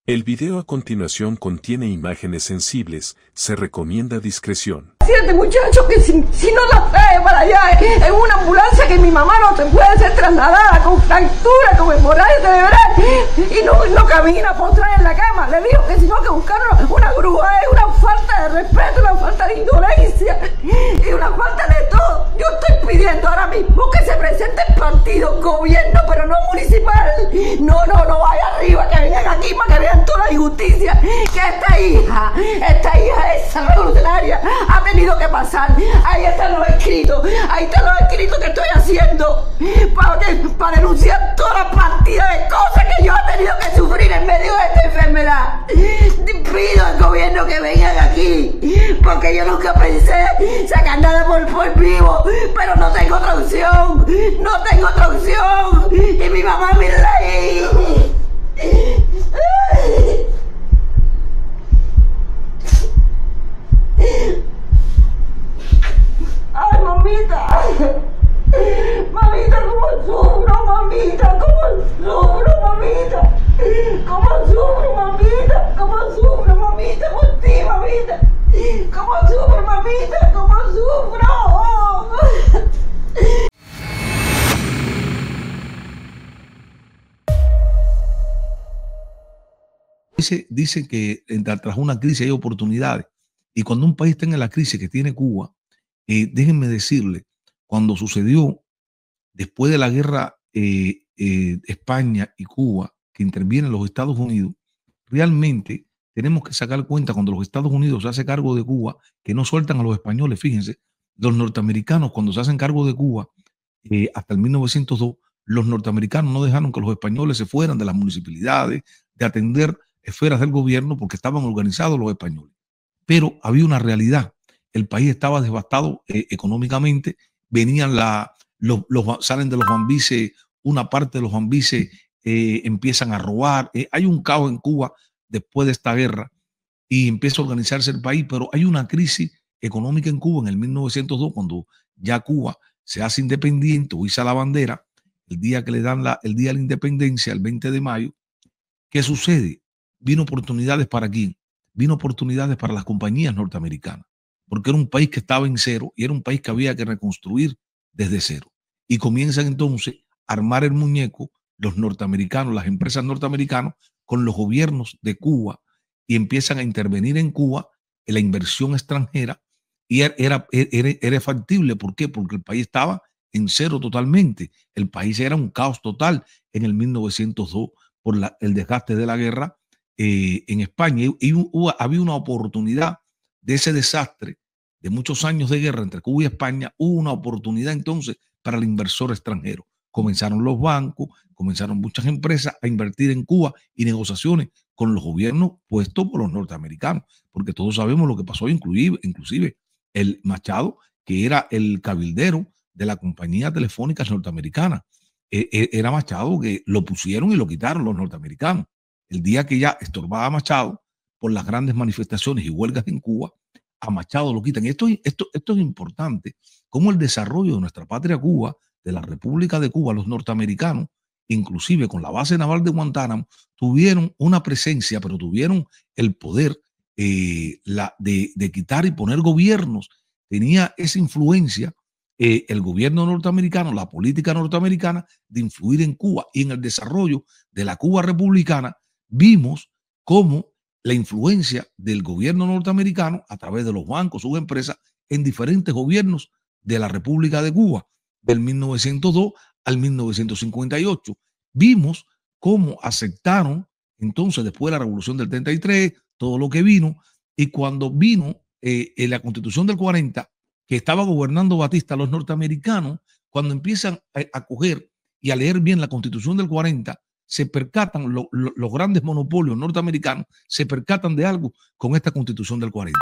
El video a continuación contiene imágenes sensibles, se recomienda discreción. Este muchacho que si no la trae para allá en una ambulancia que mi mamá no se puede ser trasladada con fractura, con hemorragia cerebral y no camina por traer en la cama. Le dijo que si no que buscar una grúa es una falta de respeto, una falta de indolencia y una falta de todo. Yo estoy pidiendo ahora mismo que se presente el partido, gobierno, pero no municipal. No, vaya arriba, que vengan aquí para que vean toda la injusticia que esta hija esa revolucionaria ha tenido que pasar. Ahí están los escritos que estoy haciendo para denunciar toda la cantidad de cosas que yo he tenido que sufrir en medio de esta enfermedad. Pido al gobierno que vengan aquí, porque yo nunca pensé sacar nada por vivo, pero no tengo otra opción, y mi mamá mira ahí. Ay, mamita, cómo sufro, mamita, por ti, mamita, cómo sufro. Dice que tras una crisis hay oportunidades. Y cuando un país está en la crisis que tiene Cuba, déjenme decirle, cuando sucedió después de la guerra España y Cuba, que intervienen los Estados Unidos, realmente tenemos que sacar cuenta cuando los Estados Unidos se hace cargo de Cuba, que no sueltan a los españoles. Fíjense, los norteamericanos cuando se hacen cargo de Cuba, hasta el 1902, los norteamericanos no dejaron que los españoles se fueran de las municipalidades, de atender esferas del gobierno, porque estaban organizados los españoles. Pero había una realidad, el país estaba devastado económicamente, venían salen de los Bambises, una parte de los Bambises empiezan a robar, hay un caos en Cuba después de esta guerra y empieza a organizarse el país, pero hay una crisis económica en Cuba en el 1902, cuando ya Cuba se hace independiente o iza la bandera, el día que le dan el día de la independencia, el 20 de mayo, ¿qué sucede? Vino oportunidades para quién? Vino oportunidades para las compañías norteamericanas, porque era un país que estaba en cero y era un país que había que reconstruir desde cero. Y comienzan entonces a armar el muñeco los norteamericanos, las empresas norteamericanas, con los gobiernos de Cuba y empiezan a intervenir en Cuba en la inversión extranjera y era factible. ¿Por qué? Porque el país estaba en cero totalmente. El país era un caos total en el 1902 por el desgaste de la guerra en España. Y había una oportunidad de ese desastre de muchos años de guerra entre Cuba y España. Hubo una oportunidad entonces para el inversor extranjero. Comenzaron los bancos, comenzaron muchas empresas a invertir en Cuba y negociaciones con los gobiernos puestos por los norteamericanos, porque todos sabemos lo que pasó, inclusive el Machado, que era el cabildero de la compañía telefónica norteamericana. Era Machado que lo pusieron y lo quitaron los norteamericanos. El día que ya estorbaba a Machado por las grandes manifestaciones y huelgas en Cuba, a Machado lo quitan. Y esto es importante, como el desarrollo de nuestra patria Cuba, de la República de Cuba, los norteamericanos, inclusive con la base naval de Guantánamo, tuvieron una presencia, pero tuvieron el poder de quitar y poner gobiernos. Tenía esa influencia el gobierno norteamericano, la política norteamericana, de influir en Cuba y en el desarrollo de la Cuba republicana. Vimos cómo la influencia del gobierno norteamericano a través de los bancos, sus empresas, en diferentes gobiernos de la República de Cuba, del 1902 al 1958. Vimos cómo aceptaron entonces, después de la Revolución del 33, todo lo que vino, y cuando vino en la Constitución del 40, que estaba gobernando Batista, los norteamericanos, cuando empiezan a coger y a leer bien la Constitución del 40, se percatan, los grandes monopolios norteamericanos se percatan de algo con esta Constitución del 40.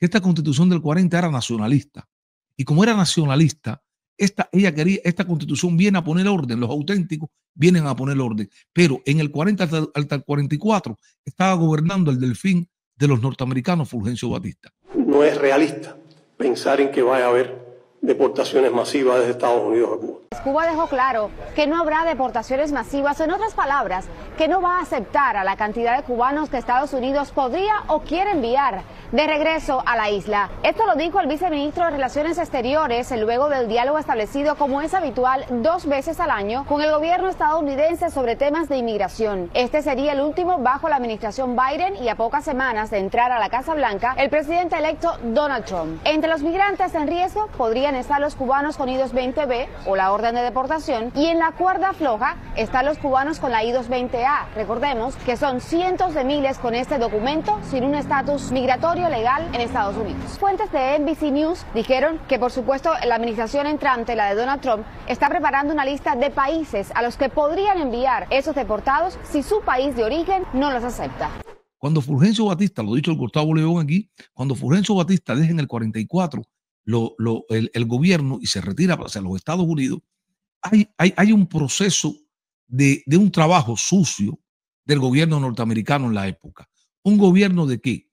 Esta Constitución del 40 era nacionalista. Y como era nacionalista, esta Constitución viene a poner orden, los auténticos vienen a poner orden. Pero en el 40 hasta el 44 estaba gobernando el delfín de los norteamericanos, Fulgencio Batista. No es realista pensar en que vaya a haber deportaciones masivas desde Estados Unidos a Cuba. Cuba dejó claro que no habrá deportaciones masivas, en otras palabras, que no va a aceptar a la cantidad de cubanos que Estados Unidos podría o quiere enviar de regreso a la isla. Esto lo dijo el viceministro de Relaciones Exteriores luego del diálogo establecido, como es habitual, 2 veces al año con el gobierno estadounidense sobre temas de inmigración. Este sería el último bajo la administración Biden y a pocas semanas de entrar a la Casa Blanca el presidente electo Donald Trump. Entre los migrantes en riesgo podrían estar los cubanos con I-220B o la orden de deportación, y en la cuerda floja están los cubanos con la I-220A. Recordemos que son cientos de miles con este documento sin un estatus migratorio legal en Estados Unidos. Fuentes de NBC News dijeron que, por supuesto, la administración entrante, la de Donald Trump, está preparando una lista de países a los que podrían enviar esos deportados si su país de origen no los acepta. Cuando Fulgencio Batista, lo dicho el Gustavo León aquí, cuando Fulgencio Batista deja en el 44 el gobierno y se retira hacia los Estados Unidos, hay un proceso de un trabajo sucio del gobierno norteamericano en la época. ¿Un gobierno de qué?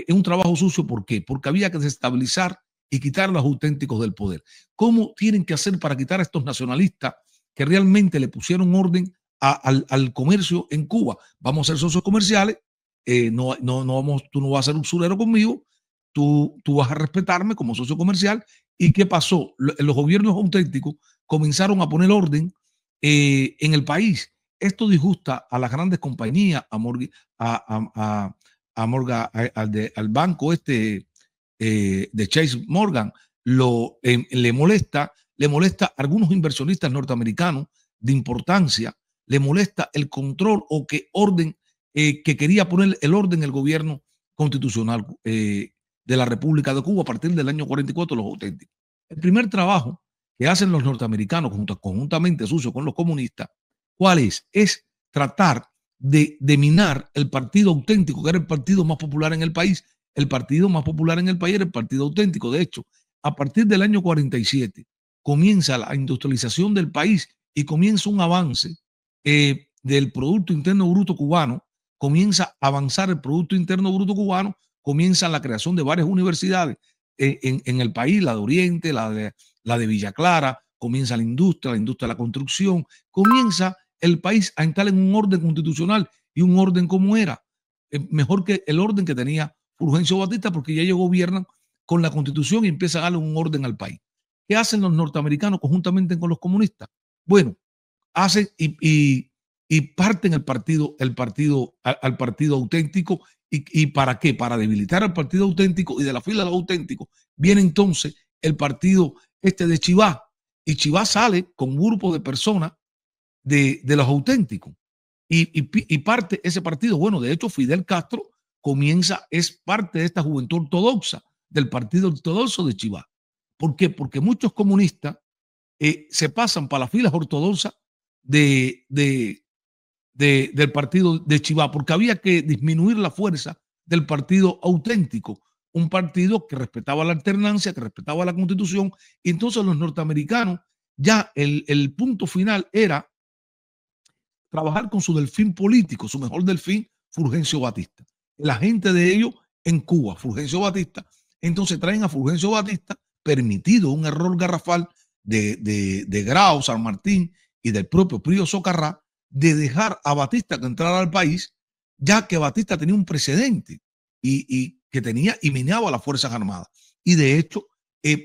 Un trabajo sucio, ¿por qué? Porque había que desestabilizar y quitar a los auténticos del poder. ¿Cómo tienen que hacer para quitar a estos nacionalistas que realmente le pusieron orden al comercio en Cuba? Vamos a ser socios comerciales, tú no vas a ser usurero conmigo, tú vas a respetarme como socio comercial. ¿Y qué pasó? Los gobiernos auténticos comenzaron a poner orden en el país. Esto disgusta a las grandes compañías, al banco de Chase Morgan, le molesta a algunos inversionistas norteamericanos de importancia, le molesta el control o que quería poner el orden el gobierno constitucional de la República de Cuba a partir del año 44, los auténticos. El primer trabajo que hacen los norteamericanos conjuntamente sucio con los comunistas, ¿cuál es? Es tratar de minar el partido auténtico, que era el partido más popular en el país. El partido más popular en el país era el partido auténtico. De hecho, a partir del año 47 comienza la industrialización del país y comienza un avance del Producto Interno Bruto cubano, comienza a avanzar el Producto Interno Bruto cubano, comienza la creación de varias universidades en el país, la de Oriente, la de Villa Clara, comienza la industria de la construcción, comienza el país a entrar en un orden constitucional y un orden como era, mejor que el orden que tenía Fulgencio Batista, porque ya ellos gobiernan con la constitución y empiezan a darle un orden al país. ¿Qué hacen los norteamericanos conjuntamente con los comunistas? Bueno, hacen y parten al partido auténtico. ¿Y para qué? Para debilitar al partido auténtico, y de la fila de los auténticos viene entonces el partido de Chivá, y Chivá sale con un grupo de personas de los auténticos y parte ese partido. Bueno, de hecho Fidel Castro es parte de esta juventud ortodoxa, del partido ortodoxo de Chivá. ¿Por qué? Porque muchos comunistas se pasan para las filas ortodoxas del partido de Chivá, porque había que disminuir la fuerza del partido auténtico, un partido que respetaba la alternancia, que respetaba la constitución. Y entonces los norteamericanos, ya el punto final era trabajar con su delfín político, su mejor delfín, Fulgencio Batista. El agente de ellos en Cuba, Fulgencio Batista. Entonces traen a Fulgencio Batista, permitido un error garrafal de Grau, San Martín y del propio Pío Socarrá, de dejar a Batista que entrara al país, ya que Batista tenía un precedente y que tenía y minaba a las Fuerzas Armadas. Y de hecho,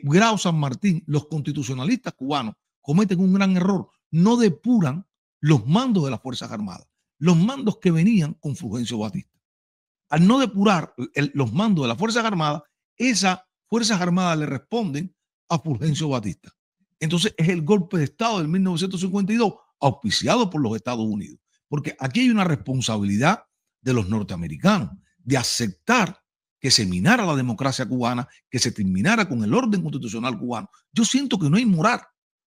Grau, San Martín, los constitucionalistas cubanos cometen un gran error, no depuran los mandos de las Fuerzas Armadas, los mandos que venían con Fulgencio Batista. Al no depurar los mandos de las Fuerzas Armadas, esas Fuerzas Armadas le responden a Fulgencio Batista. Entonces es el golpe de Estado del 1952, auspiciado por los Estados Unidos, porque aquí hay una responsabilidad de los norteamericanos de aceptar que se minara la democracia cubana, que se terminara con el orden constitucional cubano. Yo siento que no hay moral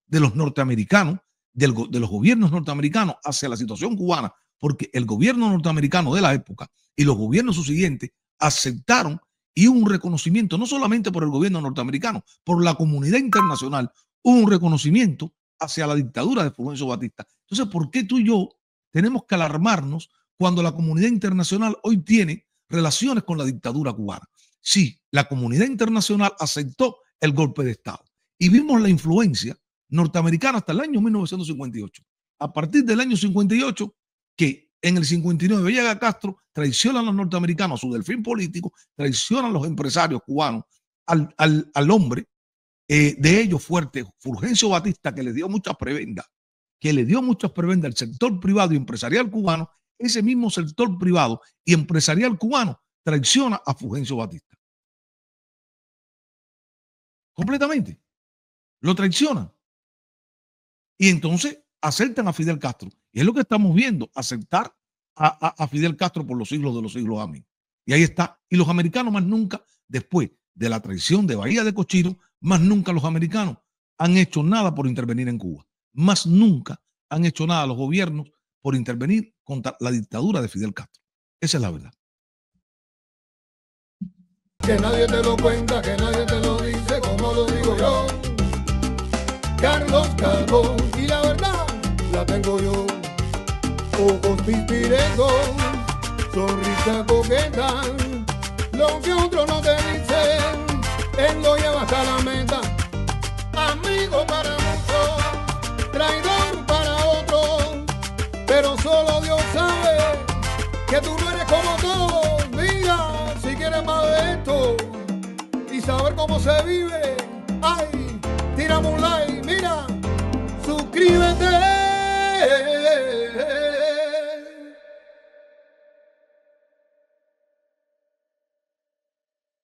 de los norteamericanos, de los gobiernos norteamericanos hacia la situación cubana, porque el gobierno norteamericano de la época y los gobiernos subsiguientes aceptaron, y hubo un reconocimiento no solamente por el gobierno norteamericano, por la comunidad internacional, hubo un reconocimiento hacia la dictadura de Fulgencio Batista. Entonces, ¿por qué tú y yo tenemos que alarmarnos cuando la comunidad internacional hoy tiene relaciones con la dictadura cubana? Sí, la comunidad internacional aceptó el golpe de Estado y vimos la influencia norteamericana hasta el año 1958. A partir del año 58, que en el 59 llega Castro, traicionan a los norteamericanos a su delfín político, traicionan a los empresarios cubanos, al hombre de ellos fuerte, Fulgencio Batista, que le dio muchas prebendas, al sector privado y empresarial cubano. Ese mismo sector privado y empresarial cubano traiciona a Fulgencio Batista. Completamente. Lo traicionan. Y entonces aceptan a Fidel Castro. Y es lo que estamos viendo, aceptar a Fidel Castro por los siglos de los siglos. Amén. Y ahí está. Y los americanos más nunca, después de la traición de Bahía de Cochino, más nunca los americanos han hecho nada por intervenir en Cuba. Más nunca han hecho nada los gobiernos por intervenir contra la dictadura de Fidel Castro. Esa es la verdad. Que nadie te lo cuenta, que nadie te lo dice, como lo digo yo. Carlos Calvo, y la verdad la tengo yo. Ojos pispiretos, sonrisa coqueta, lo que otros no te dicen, él lo lleva hasta la meta. Amigo para muchos, traidor para otros, pero solo Dios sabe que tú no eres como todos. Mira, si quieres más de esto y saber cómo se vive, ay, tírame un like, mira, suscríbete.